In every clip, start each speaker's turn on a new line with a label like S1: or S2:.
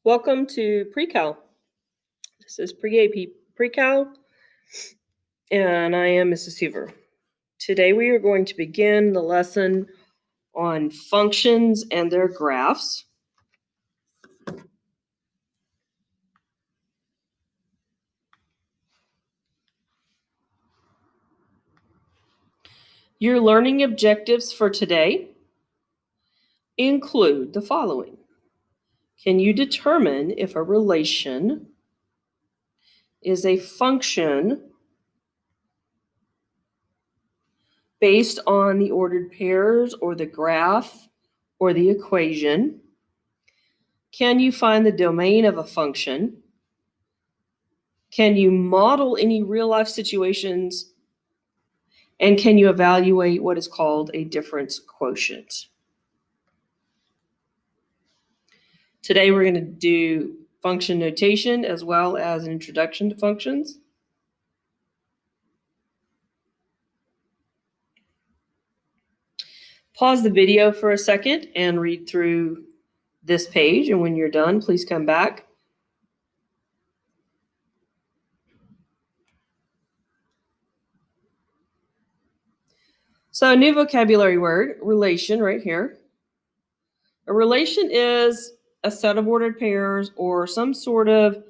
S1: Welcome to PreCal. This is PAP Pre-Cal, and I am Mrs. Hoover. Today we are going to begin the lesson on functions and their graphs. Your learning objectives for today include the following. Can you determine if a relation is a function based on the ordered pairs or the graph or the equation? Can you find the domain of a function? Can you model any real-life situations? And can you evaluate what is called a difference quotient? Today we're going to do function notation as well as an introduction to functions. Pause the video for a second and read through this page, and when you're done, please come back. So a new vocabulary word, relation, right here. A relation is a set of ordered pairs or some sort of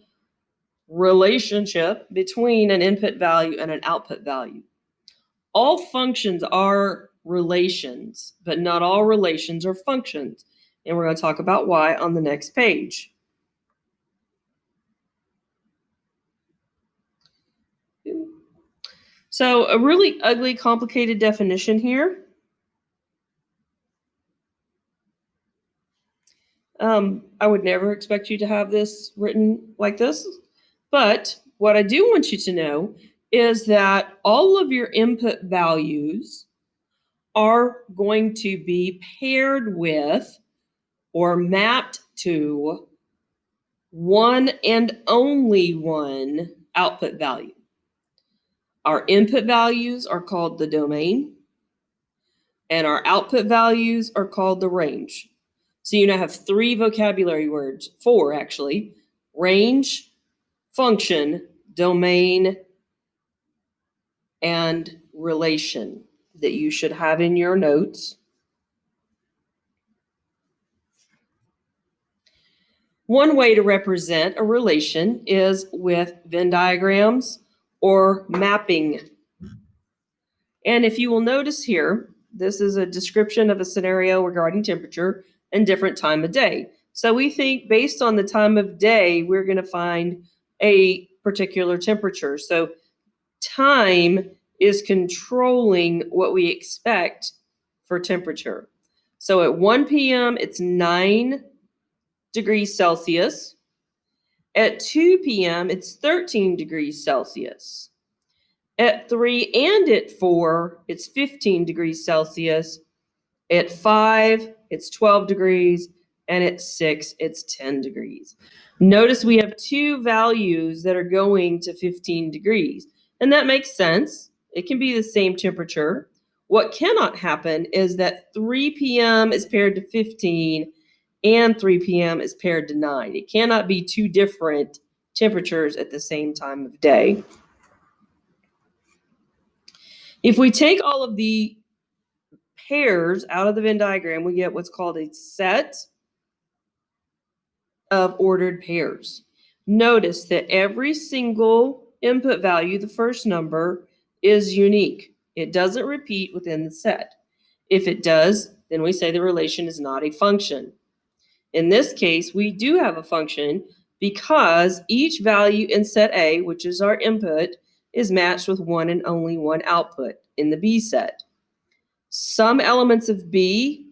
S1: relationship between an input value and an output value. All functions are relations, but not all relations are functions. And we're going to talk about why on the next page. So a really ugly, complicated definition here. I would never expect you to have this written like this, but what I do want you to know is that all of your input values are going to be paired with or mapped to one and only one output value. Our input values are called the domain, and our output values are called the range. So you now have three vocabulary words, four actually: range, function, domain, and relation that you should have in your notes. One way to represent a relation is with Venn diagrams or mapping. And if you will notice here, this is a description of a scenario regarding temperature and different time of day. So we think based on the time of day, we're going to find a particular temperature. So time is controlling what we expect for temperature. So at 1 p.m., it's 9 degrees Celsius. At 2 p.m., it's 13 degrees Celsius. At 3 and at 4, it's 15 degrees Celsius. At 5, it's 12 degrees. And at 6, it's 10 degrees. Notice we have two values that are going to 15 degrees. And that makes sense. It can be the same temperature. What cannot happen is that 3 p.m. is paired to 15 and 3 p.m. is paired to 9. It cannot be two different temperatures at the same time of day. If we take all of the pairs out of the Venn diagram, we get what's called a set of ordered pairs. Notice that every single input value, the first number, is unique. It doesn't repeat within the set. If it does, then we say the relation is not a function. In this case, we do have a function because each value in set A, which is our input, is matched with one and only one output in the B set. Some elements of B,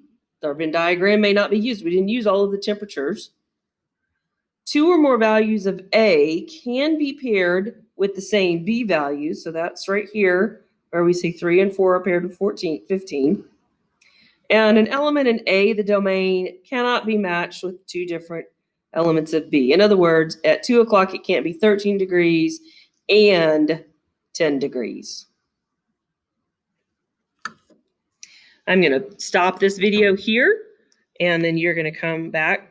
S1: our Venn diagram, may not be used. We didn't use all of the temperatures. Two or more values of A can be paired with the same B value. So that's right here where we say 3 and 4 are paired with 15. And an element in A, the domain, cannot be matched with two different elements of B. In other words, at 2 o'clock, it can't be 13 degrees and 10 degrees. I'm going to stop this video here, and then you're going to come back to